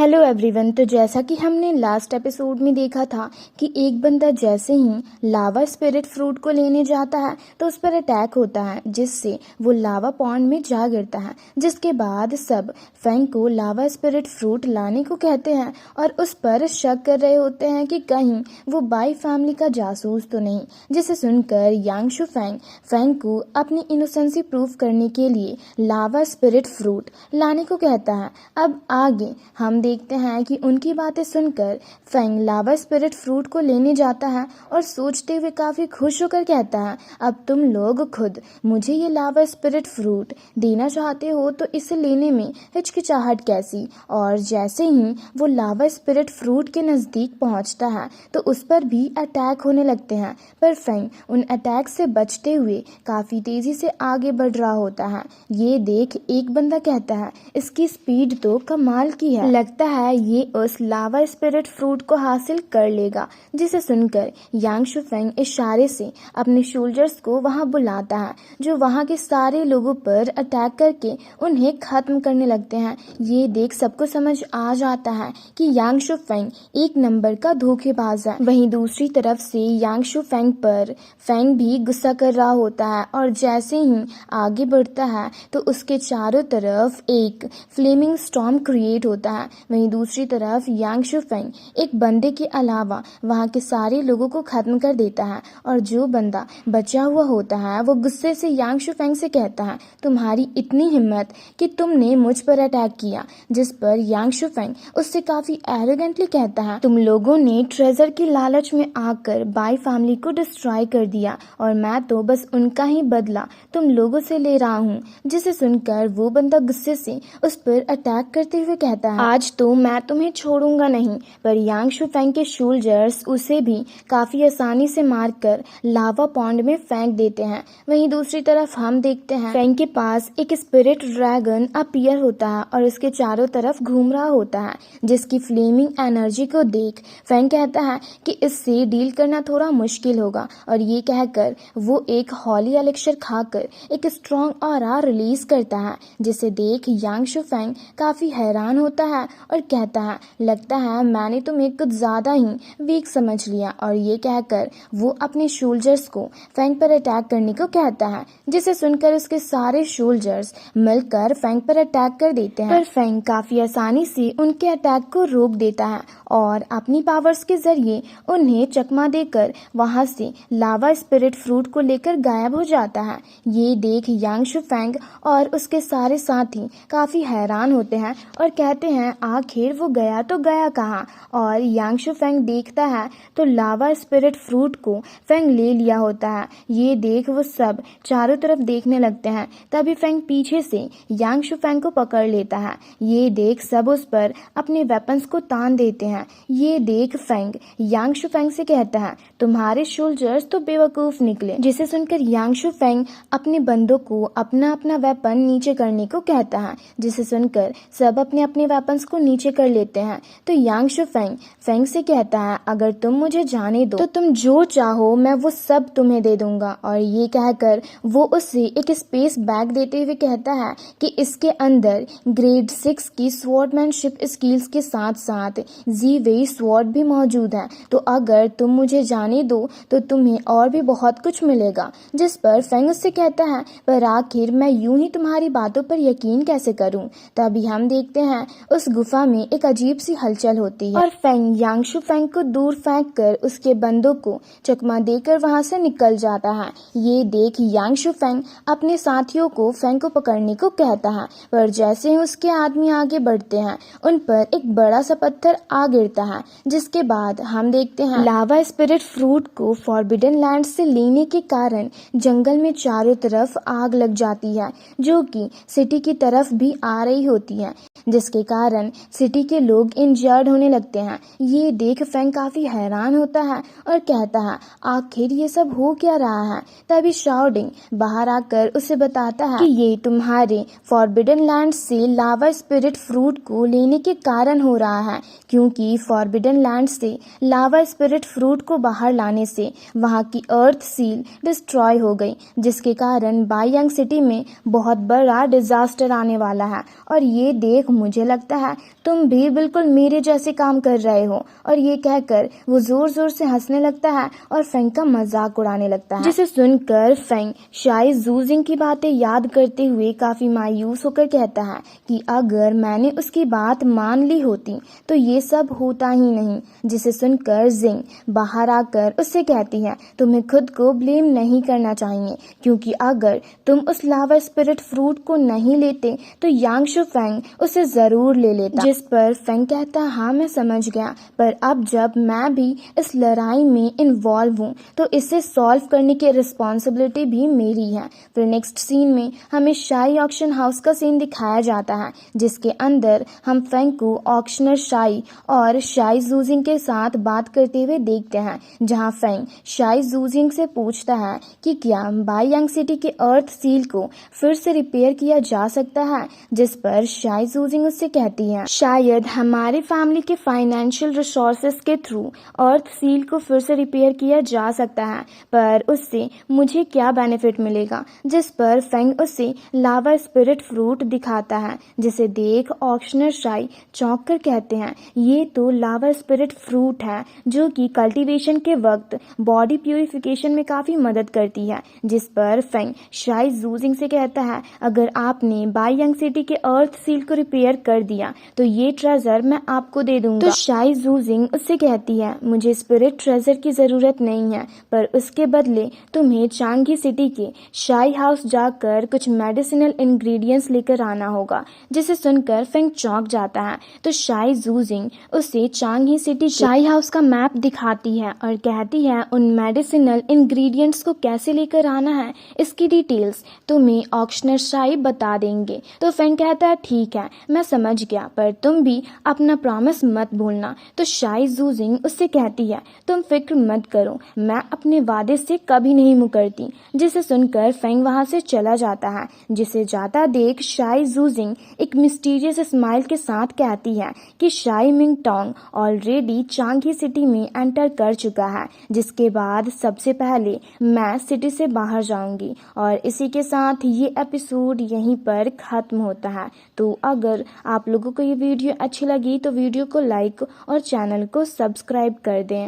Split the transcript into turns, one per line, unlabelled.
Hello everyone. तो जैसा कि हमने लास्ट एपिसोड में देखा था कि एक बंदा जैसे ही लावा स्पिरिट फ्रूट को लेने जाता है तो उस पर अटैक होता है, जिससे वो लावा पॉन्ड में जा गिरता है। जिसके बाद सब फेंग को लावा स्पिरिट फ्रूट लाने को कहते हैं और उस पर शक कर रहे होते हैं कि कहीं वो बाई फैमिली का जासूस तो नहीं। जिसे सुनकर यांगशु फेंग को अपनी इनोसेंसी प्रूफ करने के लिए लावा स्पिरिट फ्रूट लाने को कहता है। अब आगे हम देखते हैं कि उनकी बातें सुनकर फेंग लावा स्पिरिट फ्रूट को लेने जाता है और सोचते हुए काफी खुश होकर कहता है, अब तुम लोग खुद मुझे ये लावा स्पिरिट फ्रूट देना चाहते हो तो इसे लेने में हिचकिचाहट कैसी। और जैसे ही वो लावा स्पिरिट फ्रूट के नजदीक पहुंचता है तो उस पर भी अटैक होने लगते हैं, पर फेंग उन अटैक से बचते हुए काफी तेजी से आगे बढ़ रहा होता है। ये देख एक बंदा कहता है, इसकी स्पीड तो कमाल की है, लगता है ये उस लावा स्पिरिट फ्रूट को हासिल कर लेगा। जिसे सुनकर यांगशु फेंग इशारे से अपने सोल्जर्स को वहां बुलाता है, जो वहां के सारे लोगों पर अटैक करके उन्हें खत्म करने लगते हैं। ये देख सबको समझ आ जाता है कि यांगशु फेंग एक नंबर का धोखेबाज है। वहीं दूसरी तरफ से यांगशु फेंग पर फेंग भी गुस्सा कर रहा होता है और जैसे ही आगे बढ़ता है तो उसके चारों तरफ एक फ्लेमिंग स्टॉर्म क्रिएट होता है। वहीं दूसरी तरफ यांगशु फेंग एक बंदे के अलावा वहां के सारे लोगों को खत्म कर देता है और जो बंदा बचा हुआ होता है वो गुस्से से यांगशु फेंग से कहता है, तुम्हारी इतनी हिम्मत कि तुमने मुझ पर अटैक किया। जिस पर यांगशु फेंग उससे काफी एरोगेंटली कहता है, तुम लोगों ने ट्रेजर की लालच में आकर बाई फैमिली को डिस्ट्रॉय कर दिया और मैं तो बस उनका ही बदला तुम लोगों से ले रहा हूँ। जिसे सुनकर वो बंदा गुस्से से उस पर अटैक करते हुए कहता है, आज तो मैं तुम्हें छोड़ूंगा नहीं। पर यांगशु फेंग के सोल्जर्स उसे भी काफी आसानी से मारकर लावा पॉन्ड में फेंक देते हैं। वहीं दूसरी तरफ हम देखते हैं फेंग के पास एक स्पिरिट ड्रैगन अपीयर होता है और उसके चारों तरफ घूम रहा होता है, जिसकी फ्लेमिंग एनर्जी को देख फेंग कहता है कि इससे डील करना थोड़ा मुश्किल होगा। और ये कहकर वो एक हॉली एलिक्सर खाकर एक स्ट्रॉन्ग ऑरा रिलीज करता है, जिसे देख यांगशु फेंग काफी हैरान होता है और कहता है, लगता है मैंने तुम्हें कुछ ज्यादा ही वीक समझ लिया। और ये कहकर वो अपने सोल्जर्स को फेंग पर अटैक करने को कहता है, जिसे सुनकर उसके सारे सोल्जर्स मिलकर फेंग पर अटैक कर देते हैं। पर फेंग काफी आसानी से उनके अटैक को रोक देता है और अपनी पावर्स के जरिए उन्हें चकमा देकर वहां से लावा स्पिरिट फ्रूट को लेकर गायब हो जाता है। ये देख यांगशु फेंग और उसके सारे साथी काफी हैरान होते हैं और कहते हैं, आखिर वो गया तो गया कहाँ। और यांगशु फेंग देखता है तो लावा स्पिरिट फ्रूट को फेंग ले लिया होता है। ये देख वो सब चारों तरफ देखने लगते हैं। तभी फेंग पीछे से यांगशु फेंग को पकड़ लेता है। ये देख सब उस पर अपने वेपन्स को तान देते हैं। ये देख फेंग यांगशु फेंग से कहता है, तुम्हारे सोल्जर्स तो बेवकूफ निकले। जिसे सुनकर यांगशु फेंग अपने बंदों को अपना अपना वेपन नीचे करने को कहता है। जिसे सुनकर सब अपने अपने वेपन्स को नीचे कर लेते हैं। तो यांगशु फेंग से कहता है, अगर तुम मुझे जाने दो तो तुम जो चाहो मैं वो सब तुम्हें दे दूंगा। और ये कहकर वो उससे एक स्पेस बैग देते हुए कहता है कि इसके अंदर ग्रेड 6 की स्वॉर्डमैनशिप स्किल्स के साथ साथ जी वे स्वॉर्ड भी मौजूद है, तो अगर तुम मुझे जाने दो तो तुम्हें और भी बहुत कुछ मिलेगा। जिस पर फेंग उससे कहता है, पर आखिर मैं यूं ही तुम्हारी बातों पर यकीन कैसे करूं। तभी हम देखते हैं उस गुफा में एक अजीब सी हलचल होती है और फेंग यांगशु फेंग को दूर फेंक कर उसके बंदों को चकमा देकर वहां से निकल जाता है। ये देख यांगशु फेंग अपने साथियों को फेंग को पकड़ने को कहता है, पर जैसे ही उसके आदमी आगे बढ़ते हैं उन पर एक बड़ा सा पत्थर आ गिरता है। जिसके बाद हम देखते हैं लावा स्पिरिट फ्रूट को फॉरबिडन लैंड से लेने के कारण जंगल में चारों तरफ आग लग जाती है, जो कि सिटी की तरफ भी आ रही होती है, जिसके कारण सिटी के लोग इंजर्ड होने लगते हैं। ये देख फेंग काफी हैरान होता है और कहता है, आखिर ये सब हो क्या रहा है। तभी शाओडिंग बाहर आकर उसे बताता है कि ये तुम्हारे फॉरबिडन लैंड से लावा स्पिरिट फ्रूट को लेने के कारण हो रहा है, क्योंकि फॉरबिडन लैंड से लावा स्पिरिट फ्रूट को बाहर लाने से वहां की अर्थ सील डिस्ट्रॉय हो गई, जिसके कारण बाईयांग सिटी में बहुत बड़ा डिजास्टर आने वाला है। और ये देख मुझे लगता है तुम भी बिल्कुल मेरे जैसे काम कर रहे हो। और ये कहकर वो जोर जोर से हंसने लगता है और फेंग का मजाक उड़ाने लगता है, जिसे सुनकर फेंग शाई जूजिंग की बातें याद करते हुए काफी मायूस होकर कहता है कि अगर मैंने उसकी बात मान ली होती तो ये सब होता ही नहीं। जिसे सुनकर जिंग बाहर आकर उससे कहती है, तुम्हें खुद को ब्लेम नहीं करना चाहिए, क्योंकि अगर तुम उस लावा स्पिरिट फ्रूट को नहीं लेते तो यांगशु फेंग उसे जरूर ले लेता। जिस पर फेंग कहता, हाँ मैं समझ गया, पर अब जब मैं भी इस लड़ाई में इन्वॉल्व हूँ तो इसे सॉल्व करने की रिस्पॉन्सिबिलिटी भी मेरी है। फिर नेक्स्ट सीन में हमें शाई ऑक्शन हाउस का सीन दिखाया जाता है, जिसके अंदर हम फेंग को ऑक्शनर शाई और शाई जूजिंग के साथ बात करते हुए देखते हैं, जहां फेंग शाई जूजिंग से पूछता है कि क्या बाइयांग सिटी के अर्थ सील को फिर से रिपेयर किया जा सकता है। जिस पर शाई जूजिंग उससे कहती है, शायद हमारे फैमिली के फाइनेंशियल रिसोर्सेस के थ्रू अर्थ सील को फिर से रिपेयर किया जा सकता है, पर उससे मुझे क्या बेनिफिट मिलेगा। जिस पर फेंग उससे लावा स्पिरिट फ्रूट दिखाता है, जिसे देख ऑक्शनर शाई चौंक कर कहते हैं, ये तो लावा स्पिरिट फ्रूट है जो कि कल्टीवेशन के वक्त बॉडी प्यूरिफिकेशन में काफी मदद करती है। जिस पर फेंग शाई जूजिंग से कहता है, अगर आपने बाइयांग सिटी के अर्थ सील को रिपेयर कर दिया तो ये ट्रेजर मैं आपको दे दूंगा। तो शाई जूजिंग उससे कहती है, मुझे स्पिरिट ट्रेजर की जरूरत नहीं है, पर उसके बदले तुम्हें चांगी सिटी के शाई हाउस जाकर कुछ मेडिसिनल इंग्रेडिएंट्स लेकर आना होगा। जिसे सुनकर फेंग चौंक जाता है। तो शाई जूजिंग उसे चांगी सिटी शाई हाउस का मैप दिखाती है और कहती है, उन मेडिसिनल इंग्रेडिएंट्स को कैसे लेकर आना है इसकी डिटेल्स तुम्हें ऑक्शनर शाई बता देंगे। तो फेंग कहता है, ठीक है मैं समझ गया, पर तुम भी अपना प्रॉमिस मत भूलना। तो शाई जूजिंग उससे कहती है, तुम फिक्र मत करो, मैं अपने वादे से कभी नहीं मुकरती। जिसे सुनकर फेंग वहां से चला जाता है। जिसे जाता देख शाई जूजिंग एक मिस्टीरियस स्माइल के साथ कहती है कि शाई Ming Tong already Changi city में एंटर कर चुका है, जिसके बाद सबसे पहले मैं सिटी से बाहर जाऊंगी। और इसी के साथ ये एपिसोड यहीं पर खत्म होता है। तो अगर आप लोगों को ये वीडियो अच्छी लगी तो वीडियो को लाइक और चैनल को सब्सक्राइब कर दें।